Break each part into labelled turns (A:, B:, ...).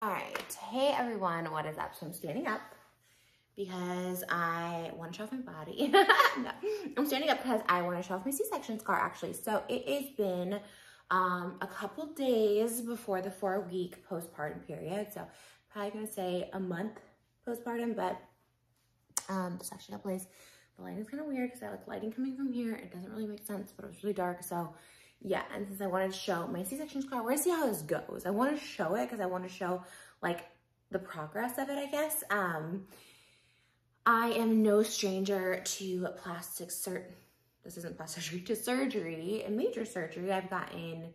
A: All right, hey everyone, what is up? So I'm standing up because I want to show off my body. No, I'm standing up because I want to show off my C-section scar actually. So it has been a couple days before the 4-week postpartum period. So probably gonna say a month postpartum, but this actually got place. The lighting is kind of weird because I like lighting coming from here. It doesn't really make sense, but it was really dark. So yeah, and since I wanted to show my C-section scar, we're gonna see how this goes. I want to show it because I want to show like the progress of it, I guess. I am no stranger to this isn't plastic surgery, to surgery, and major surgery. I've gotten,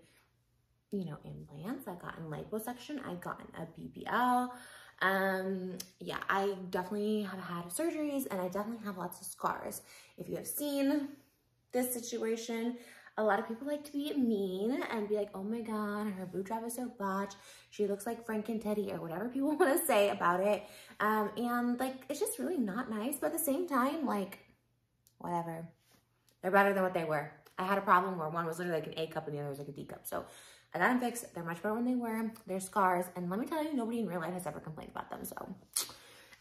A: you know, implants, I've gotten liposuction, I've gotten a BBL. Yeah, I definitely have had surgeries and I definitely have lots of scars. If you have seen this situation, a lot of people like to be mean and be like, oh my God, her boob job is so botched. She looks like Franken Teddy or whatever people want to say about it. And like, it's just really not nice, but at the same time, like, whatever. They're better than what they were. I had a problem where one was literally like an A cup and the other was like a D cup. So I got them fixed. They're much better when they were. They're scars. And let me tell you, nobody in real life has ever complained about them. So,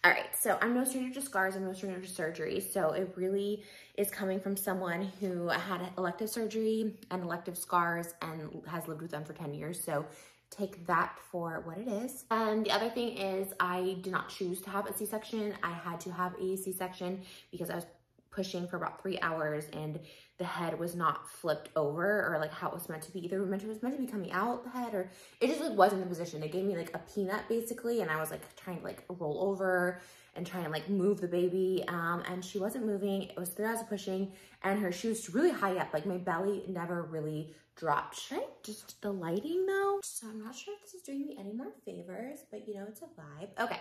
A: all right. So I'm no stranger to scars. I'm no stranger to surgery. So it really is coming from someone who had elective surgery and elective scars and has lived with them for 10 years. So take that for what it is. And the other thing is I did not choose to have a C-section. I had to have a C-section because I was pushing for about 3 hours and the head was not flipped over or like how it was meant to be. Either it was meant to be coming out the head or it just like wasn't in the position. It gave me like a peanut basically and I was like trying to like roll over and trying to like move the baby and she wasn't moving. It was 3 hours of pushing and she was really high up. Like my belly never really dropped. Should I just the lighting though? So I'm not sure if this is doing me any more favors, but you know, it's a vibe. Okay,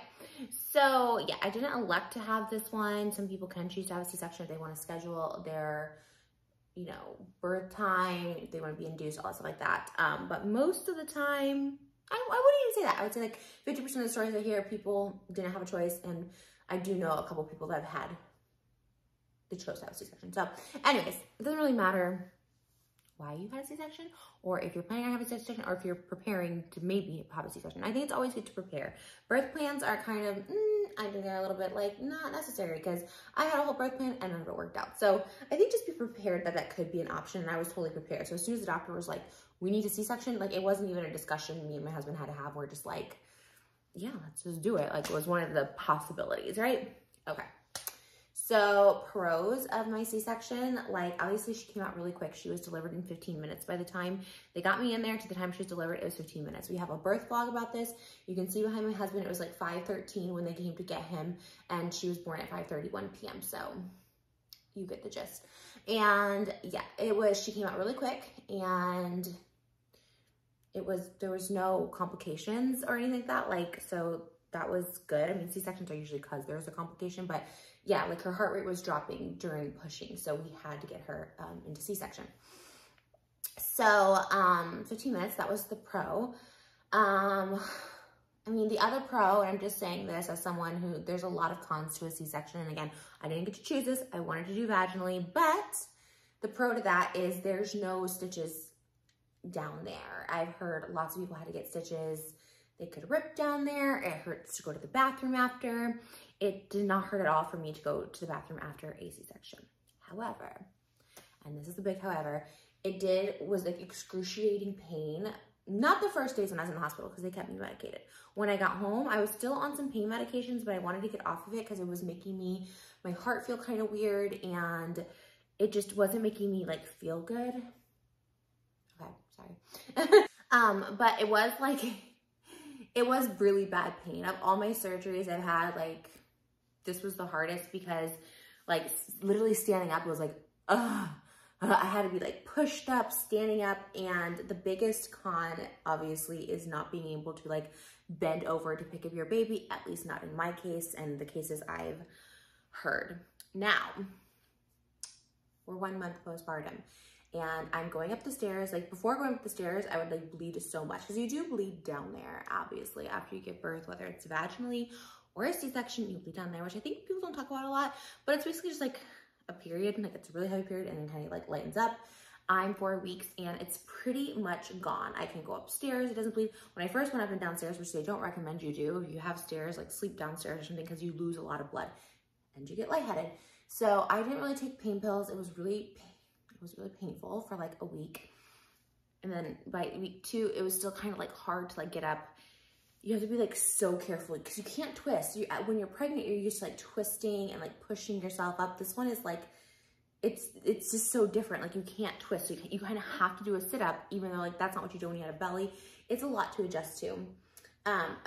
A: so yeah, I didn't elect to have this one. Some people can choose to have a C-section if they want to schedule their, you know, birth time, if they want to be induced, all that stuff like that. But most of the time, I wouldn't even say that. I would say like 50% of the stories I hear, people didn't have a choice, and I do know a couple people that have had, they chose to have a C-section. So anyways, it doesn't really matter why you had a C-section or if you're planning on having a C-section or if you're preparing to maybe have a C-section. I think it's always good to prepare. Birth plans are kind of, I think they're a little bit like not necessary because I had a whole birth plan and none of it worked out. So I think just be prepared that that could be an option, and I was totally prepared. So as soon as the doctor was like, we need a C-section, like it wasn't even a discussion me and my husband had to have. We're just like, yeah, let's just do it. Like it was one of the possibilities, right? Okay. So pros of my C-section, like obviously she came out really quick. She was delivered in 15 minutes. By the time they got me in there to the time she was delivered, it was 15 minutes. We have a birth vlog about this. You can see behind my husband, it was like 5:13 when they came to get him and she was born at 5:31 p.m. So you get the gist. And yeah, she came out really quick and there was no complications or anything like that. Like, so that was good. I mean, C-sections are usually because there's a complication, but yeah, like her heart rate was dropping during pushing. So we had to get her into C-section. So 15 minutes, that was the pro. I mean, the other pro, and I'm just saying this as someone who, there's a lot of cons to a C-section. And again, I didn't get to choose this. I wanted to do vaginally, but the pro to that is there's no stitches down there. I've heard lots of people had to get stitches. They could rip down there. It hurts to go to the bathroom after. It did not hurt at all for me to go to the bathroom after a C-section. However, and this is the big however, was like excruciating pain. Not the first days when I was in the hospital because they kept me medicated. When I got home, I was still on some pain medications, but I wanted to get off of it because it was making my heart feel kind of weird and it just wasn't making me like feel good. Okay, sorry. But it was like, it was really bad pain. Of all my surgeries I've had, like, this was the hardest because, like, literally standing up, it was like, ugh. I had to be, like, pushed up, standing up, and the biggest con, obviously, is not being able to, like, bend over to pick up your baby, at least not in my case and the cases I've heard. Now, we're 1 month postpartum. And I'm going up the stairs. Like before going up the stairs, I would like bleed so much because you do bleed down there, obviously, after you give birth, whether it's vaginally or a C-section, you bleed down there, which I think people don't talk about a lot, but it's basically just like a period, and like it's a really heavy period and then kind of like lightens up. I'm 4 weeks and it's pretty much gone. I can go upstairs, it doesn't bleed. When I first went up and downstairs, which they don't recommend you do, if you have stairs, like sleep downstairs or something, because you lose a lot of blood and you get lightheaded. So I didn't really take pain pills. It was really painful for like a week. And then by week 2, it was still kind of like hard to like get up. You have to be like so careful because you can't twist. When you're pregnant, you're used to like twisting and like pushing yourself up. This one is like, it's just so different. Like you can't twist. So you kind of have to do a sit up, even though like that's not what you do when you have a belly. It's a lot to adjust to.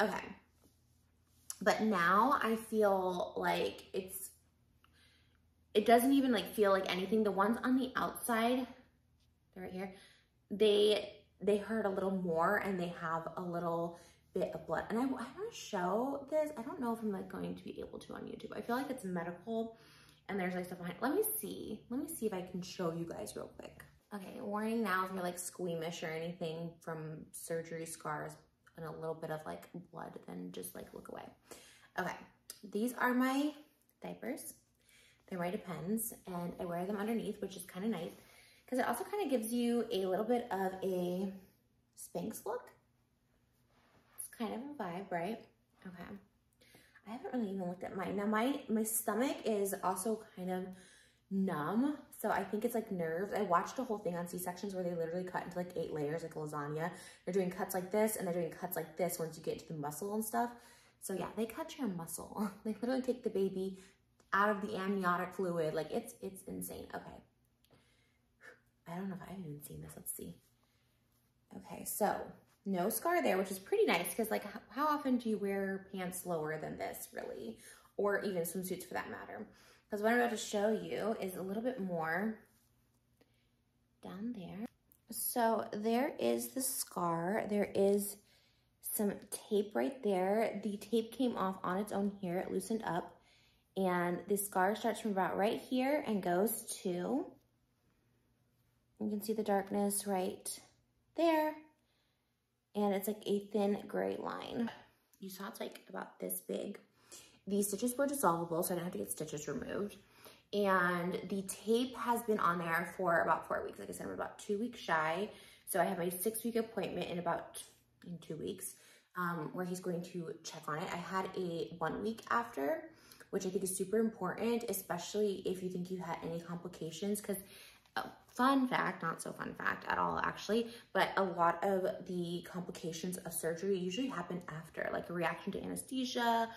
A: Okay. But now I feel like it doesn't even like feel like anything. The ones on the outside, they're right here, they hurt a little more and they have a little bit of blood. And I want to show this. I don't know if I'm like going to be able to on YouTube. I feel like it's medical and there's like stuff behind. Let me see if I can show you guys real quick. Okay, warning now if you're like squeamish or anything from surgery scars and a little bit of like blood, then just like look away. Okay, these are my diapers. They're my Depends and I wear them underneath, which is kind of nice because it also kind of gives you a little bit of a Spanx look. It's kind of a vibe, right? Okay. I haven't really even looked at mine. Now my stomach is also kind of numb. So I think it's like nerves. I watched a whole thing on C-sections where they literally cut into like 8 layers like lasagna. They're doing cuts like this and they're doing cuts like this once you get into the muscle and stuff. So yeah, they cut your muscle. They literally take the baby out of the amniotic fluid. Like it's insane. Okay. I don't know if I've even seen this. Let's see. Okay, so no scar there, which is pretty nice because like how often do you wear pants lower than this really? Or even swimsuits for that matter. Because what I'm about to show you is a little bit more down there. So there is the scar. There is some tape right there. The tape came off on its own here. It loosened up. And the scar starts from about right here and goes to, you can see the darkness right there. And it's like a thin gray line. You saw it's like about this big. These stitches were dissolvable, so I didn't have to get stitches removed. And the tape has been on there for about 4 weeks. Like I said, I'm about 2 weeks shy. So I have my 6-week appointment in 2 weeks, where he's going to check on it. I had a 1 week after, which I think is super important, especially if you think you had any complications, because fun fact, not so fun fact at all actually, but a lot of the complications of surgery usually happen after, like a reaction to anesthesia,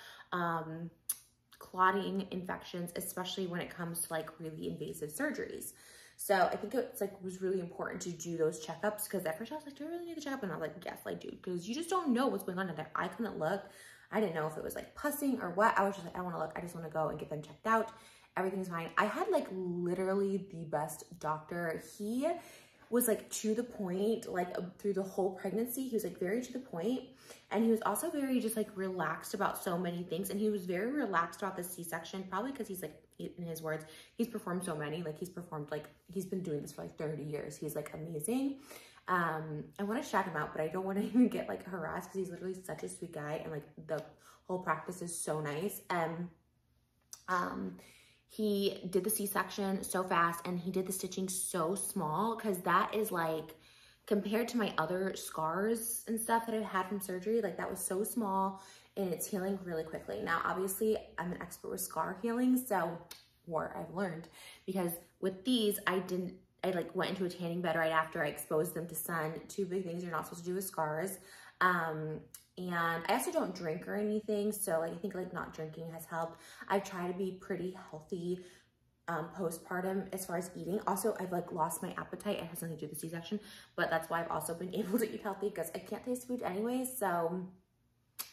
A: clotting, infections, especially when it comes to like really invasive surgeries. So I think it's like was really important to do those checkups, because at first I was like, do I really need the checkup? And I was like, yes, I do, because you just don't know what's going on in there. I couldn't look. I didn't know if it was like pussing or what. I was just like, I don't want to look. I just want to go and get them checked out. Everything's fine. I had like literally the best doctor. He was like to the point, like through the whole pregnancy, he was like very to the point. And he was also very just like relaxed about so many things. And he was very relaxed about the C-section, probably because he's like, in his words, he's performed so many, like he's been doing this for like 30 years. He's like amazing. I want to shout him out, but I don't want to even get like harassed because he's literally such a sweet guy. And like the whole practice is so nice. He did the C-section so fast and he did the stitching so small, because that is like, compared to my other scars and stuff that I've had from surgery, like that was so small and it's healing really quickly. Now, obviously I'm an expert with scar healing, or I've learned, because with these, I like went into a tanning bed right after I exposed them to sun. 2 big things you're not supposed to do with scars. And I also don't drink or anything. So like, I think like not drinking has helped. I try to be pretty healthy postpartum as far as eating. Also, I've like lost my appetite. It has nothing to do with the C-section, but that's why I've also been able to eat healthy, because I can't taste food anyway. So,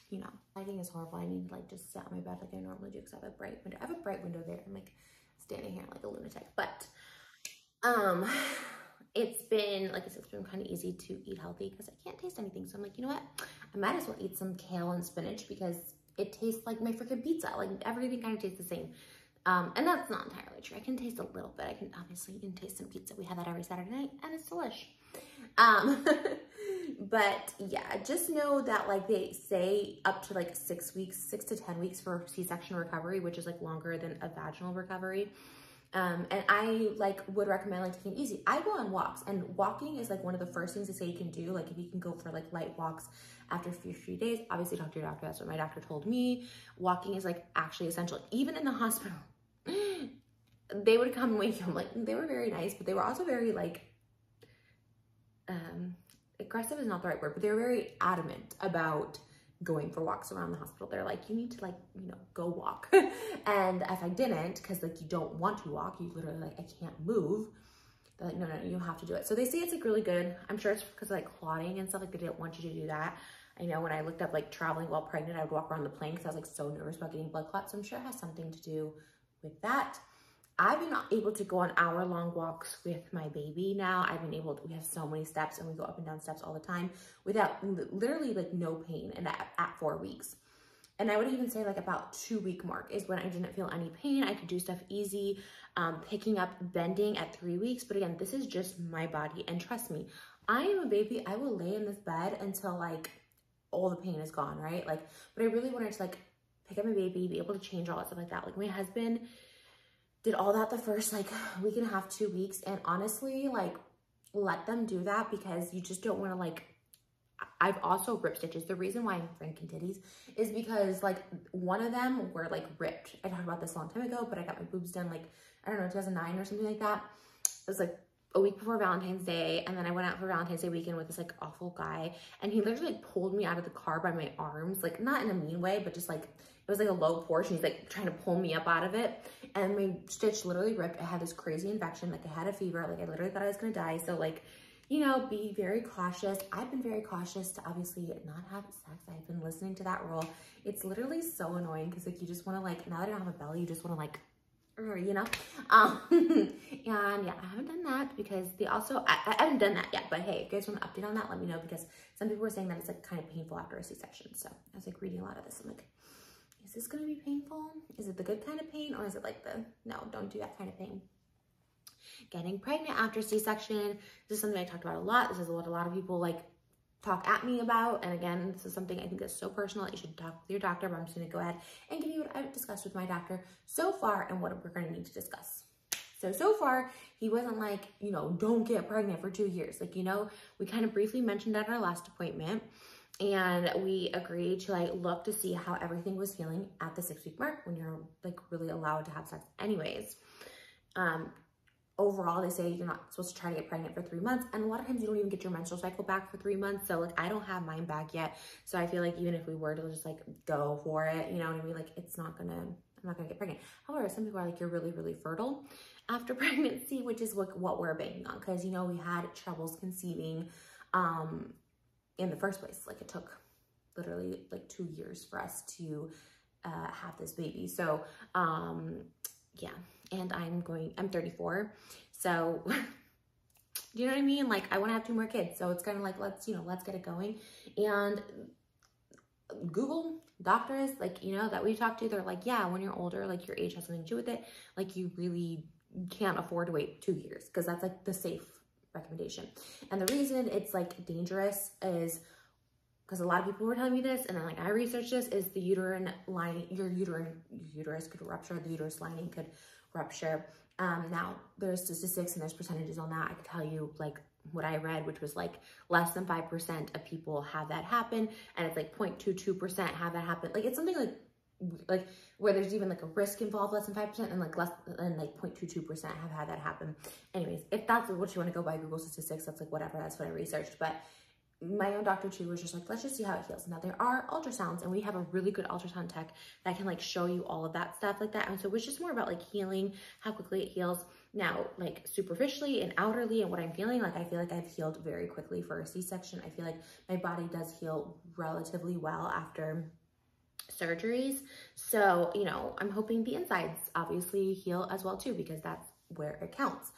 A: you know, lighting is horrible. I need to like just sit on my bed like I normally do, because I have a bright window. I have a bright window there. I'm like standing here like a lunatic, but it's been, like I said, it's been kind of easy to eat healthy because I can't taste anything. So I'm like, you know what? I might as well eat some kale and spinach because it tastes like my freaking pizza. Like everything kind of tastes the same. And that's not entirely true. I can taste a little bit. I can obviously taste some pizza. We have that every Saturday night and it's delish. But yeah, just know that like they say up to like 6 weeks, 6 to 10 weeks for C-section recovery, which is like longer than a vaginal recovery. And I like would recommend like taking it easy. I go on walks, and walking is like one of the first things they say you can do. Like if you can go for like light walks after a few days, obviously talk to your doctor. That's what my doctor told me. Walking is like actually essential. Even in the hospital, they would come and wake you up. Like they were very nice, but they were also very like, aggressive is not the right word, but they were very adamant about going for walks around the hospital. They're like, you need to like, you know, go walk. And if I didn't, because like you don't want to walk, you literally like, I can't move. They're like, no, you have to do it. So they say it's like really good. I'm sure it's because of like clotting and stuff, like they didn't want you to do that. I know when I looked up like traveling while pregnant, I would walk around the plane because I was like so nervous about getting blood clots. So I'm sure it has something to do with that. I've been able to go on hour-long walks with my baby now. I've been able to, we have so many steps and we go up and down steps all the time without literally like no pain, and at 4 weeks. And I would even say like about 2-week mark is when I didn't feel any pain. I could do stuff easy, picking up, bending at 3 weeks. But again, this is just my body. And trust me, I am a baby. I will lay in this bed until like all the pain is gone, right? Like, but I really wanted to like pick up my baby, be able to change all that stuff like that. Like my husband did all that the first like week and a half, 2 weeks. And honestly, like let them do that because you just don't want to like, I've also ripped stitches. The reason why I'm franking titties is because like one of them were like ripped. I talked about this a long time ago, but I got my boobs done like, I don't know, 2009 or something like that. It was like a week before Valentine's Day. And then I went out for Valentine's Day weekend with this like awful guy. And he literally like, pulled me out of the car by my arms, like not in a mean way, but just like, it was like a low porch and he's like trying to pull me up out of it. And my stitch literally ripped. I had this crazy infection. Like I had a fever. Like I literally thought I was going to die. So like, you know, be very cautious. I've been very cautious to obviously not have sex. I've been listening to that rule. It's literally so annoying because like you just want to like, now that I don't have a belly, you just want to like, you know? And yeah, I haven't done that because they also, I haven't done that yet, but hey, if you guys want an update on that, let me know because some people were saying that it's like kind of painful after a C-section. So I was like reading a lot of this. I'm like, is this going to be painful? Is it the good kind of pain or is it like the, no, don't do that kind of pain. Getting pregnant after C-section, this is something I talked about a lot. This is what a lot of people like talk at me about. And again, this is something I think that's so personal. You should talk with your doctor, but I'm just going to go ahead and give you what I've discussed with my doctor so far and what we're going to need to discuss. So far, he wasn't like, you know, don't get pregnant for 2 years. Like, you know, we kind of briefly mentioned at our last appointment and we agreed to like look to see how everything was feeling at the 6-week mark when you're like really allowed to have sex anyways. Overall, they say you're not supposed to try to get pregnant for 3 months. And a lot of times you don't even get your menstrual cycle back for 3 months. So like, I don't have mine back yet. So I feel like even if we were to just like go for it, you know what I mean? Like it's not gonna, I'm not gonna get pregnant. However, some people are like, you're really, really fertile after pregnancy, which is what we're banking on. Cause you know, we had troubles conceiving in the first place. Like it took literally like 2 years for us to have this baby. So yeah. And I'm 34. So, do you know what I mean? Like, I want to have 2 more kids. So it's kind of like, let's get it going. And Google doctors, like, you know, that we talked to, they're like, yeah, when you're older, like your age has something to do with it. Like you really can't afford to wait 2 years because that's like the safe recommendation. And the reason it's like dangerous is because a lot of people were telling me this, and then like I researched this, is the uterine lining, your uterus could rupture, the uterus lining could rupture. Now there's statistics and there's percentages on that. I could tell you like what I read, which was like less than 5% of people have that happen, and it's like 0.22% have that happen. Like it's something like where there's even like a risk involved, less than 5%, and like less than like 0.22% have had that happen. Anyways, if that's what you want to go by Google statistics, that's like whatever, that's what I researched. But my own doctor too was just like, let's just see how it heals. Now there are ultrasounds and we have a really good ultrasound tech that can like show you all of that stuff like that. And so it's just more about like healing, how quickly it heals. Now, like superficially and outerly and what I'm feeling, like I feel like I've healed very quickly for a C-section. I feel like my body does heal relatively well after surgeries. So, you know, I'm hoping the insides obviously heal as well too, because that's where it counts.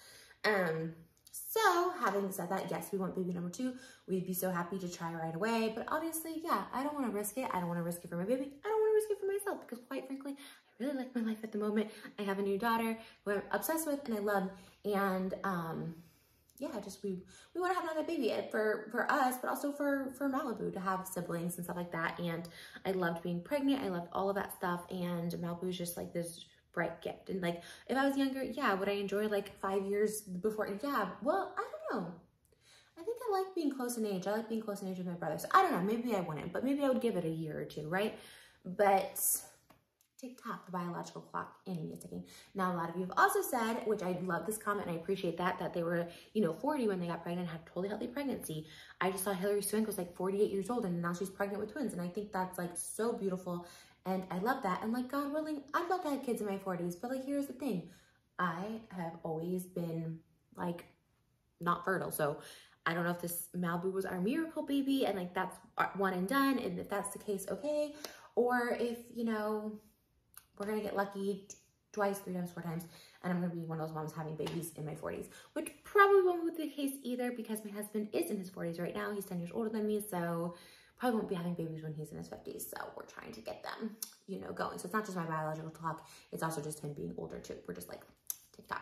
A: So having said that, yes, we want baby number 2. We'd be so happy to try right away. But obviously, yeah, I don't want to risk it. I don't want to risk it for my baby. I don't want to risk it for myself because quite frankly, I really like my life at the moment. I have a new daughter who I'm obsessed with and I love. And yeah, just we want to have another baby for us, but also for Malibu to have siblings and stuff like that. And I loved being pregnant. I loved all of that stuff. And Malibu is just like this bright gift. And like, if I was younger, yeah, would I enjoy like 5 years before? Yeah, well, I don't know. I think I like being close in age. I like being close in age with my brother. So I don't know, maybe I wouldn't, but maybe I would give it a year or two, right? But tick-tock, the biological clock in me is ticking. Now, a lot of you have also said, which I love this comment and I appreciate that they were, you know, 40 when they got pregnant and had a totally healthy pregnancy. I just saw Hillary Swank was like 48 years old and now she's pregnant with twins. And I think that's like so beautiful. And I love that. And like, God willing, I'd love to have kids in my 40s. But like, here's the thing. I have always been like not fertile. So I don't know if this Malibu was our miracle baby and like that's one and done. And if that's the case, okay. Or if, you know, we're going to get lucky twice, 3 times, 4 times, and I'm going to be one of those moms having babies in my 40s, which probably won't be the case either because my husband is in his 40s right now. He's 10 years older than me, so probably won't be having babies when he's in his 50s. So we're trying to get them, you know, going. So it's not just my biological clock. It's also just him being older too. We're just like tick-tock.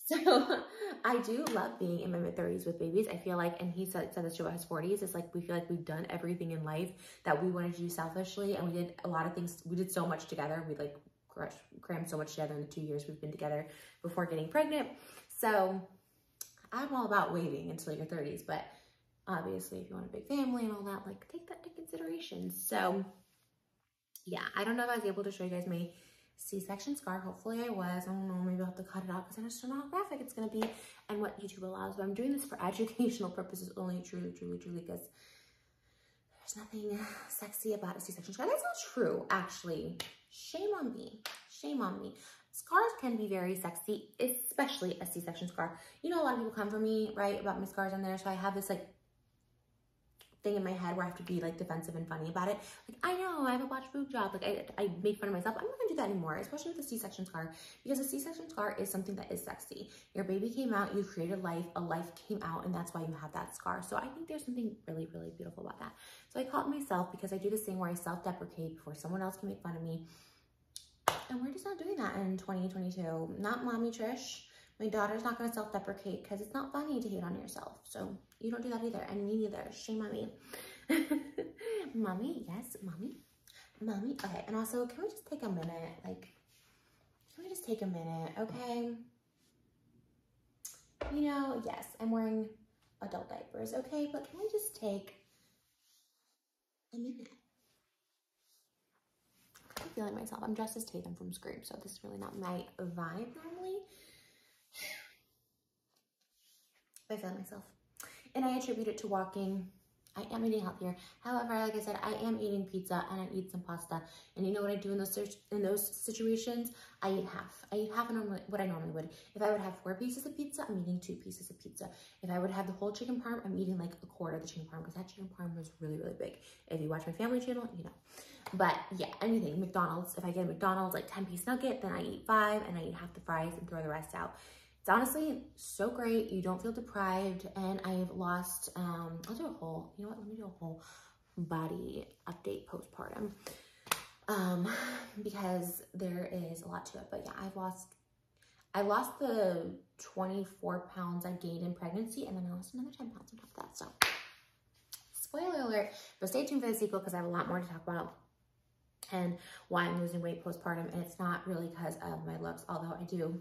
A: So I do love being in my mid-30s with babies. I feel like, and he said this too about his 40s, it's like we feel like we've done everything in life that we wanted to do selfishly, and we did a lot of things. We did so much together. We like crammed so much together in the 2 years we've been together before getting pregnant. So I'm all about waiting until your 30s, but obviously if you want a big family and all that, like take that into consideration. So yeah, I don't know if I was able to show you guys my C-section scar. Hopefully I was. I don't know, maybe I'll have to cut it out because I just don't know how graphic it's going to be and what YouTube allows. But I'm doing this for educational purposes only, truly, because there's nothing sexy about a C-section scar. That's not true, actually. Shame on me. Shame on me. Scars can be very sexy, especially a C-section scar. You know, a lot of people come for me, right, about my scars on there. So I have this like thing in my head where I have to be like defensive and funny about it. Like, I know I have a botched boob job. Like I make fun of myself. I'm not gonna do that anymore, especially with a C-section scar, because a C-section scar is something that is sexy. Your baby came out, you created life, a life came out, and that's why you have that scar. So I think there's something really, really beautiful about that. So I call it myself because I do this thing where I self-deprecate before someone else can make fun of me. And we're just not doing that in 2022. Not mommy Trish. My daughter's not going to self-deprecate because it's not funny to hate on yourself. So you don't do that either. And me neither. Shame on me. Mommy, yes, mommy. Mommy. Okay. And also, can we just take a minute? Like, can we just take a minute? Okay. You know, yes, I'm wearing adult diapers. Okay. But can we just take a minute? I'm feeling myself. I'm dressed as Tatum from Scream, so this is really not my vibe normally. I feel myself. And I attribute it to walking. I am eating healthier. However, like I said, I am eating pizza and I eat some pasta. And you know what I do in those situations? I eat half. I eat half of what I normally would. If I would have 4 pieces of pizza, I'm eating 2 pieces of pizza. If I would have the whole chicken parm, I'm eating like a quarter of the chicken parm because that chicken parm was really, really big. If you watch my family channel, you know. But yeah, anything. McDonald's. If I get a McDonald's like 10-piece nugget, then I eat 5 and I eat half the fries and throw the rest out. It's honestly so great. You don't feel deprived. And I've lost, I'll do a whole, you know what? Let me do a whole body update postpartum. Because there is a lot to it. But yeah, I lost the 24 pounds I gained in pregnancy, and then I lost another 10 pounds on top of that. So spoiler alert, but stay tuned for the sequel because I have a lot more to talk about and why I'm losing weight postpartum. And it's not really because of my looks, although I do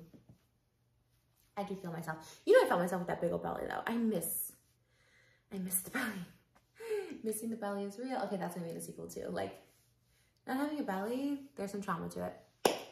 A: feel myself. You know, I felt myself with that big old belly though. I miss the belly. Missing the belly is real. Okay, that's gonna be in the sequel too. Like, not having a belly, there's some trauma to it.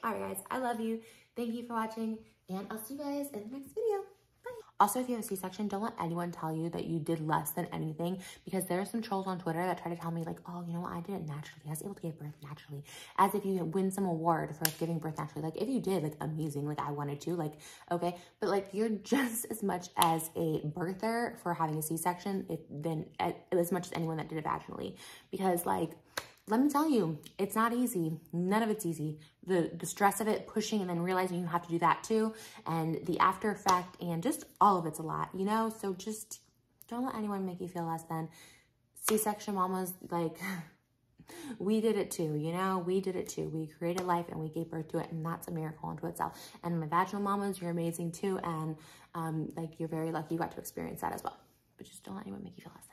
A: All right, guys, I love you. Thank you for watching, and I'll see you guys in the next video. Bye. Also, if you have a C-section, don't let anyone tell you that you did less than anything, because there are some trolls on Twitter that try to tell me like, oh, you know what, I did it naturally. I was able to give birth naturally. As if you win some award for giving birth naturally. Like, if you did, like, amazing. Like, I wanted to, like, okay. But, like, you're just as much as a birther for having a C-section than as much as anyone that did it vaginally. Because, like, let me tell you, it's not easy. None of it's easy. The stress of it, pushing, and then realizing you have to do that too, and the after effect, and just all of it's a lot, you know? So just don't let anyone make you feel less than. C-section mamas, like, we did it too, you know? We did it too. We created life and we gave birth to it, and that's a miracle unto itself. And my vaginal mamas, you're amazing too, and like, you're very lucky you got to experience that as well. But just don't let anyone make you feel less than.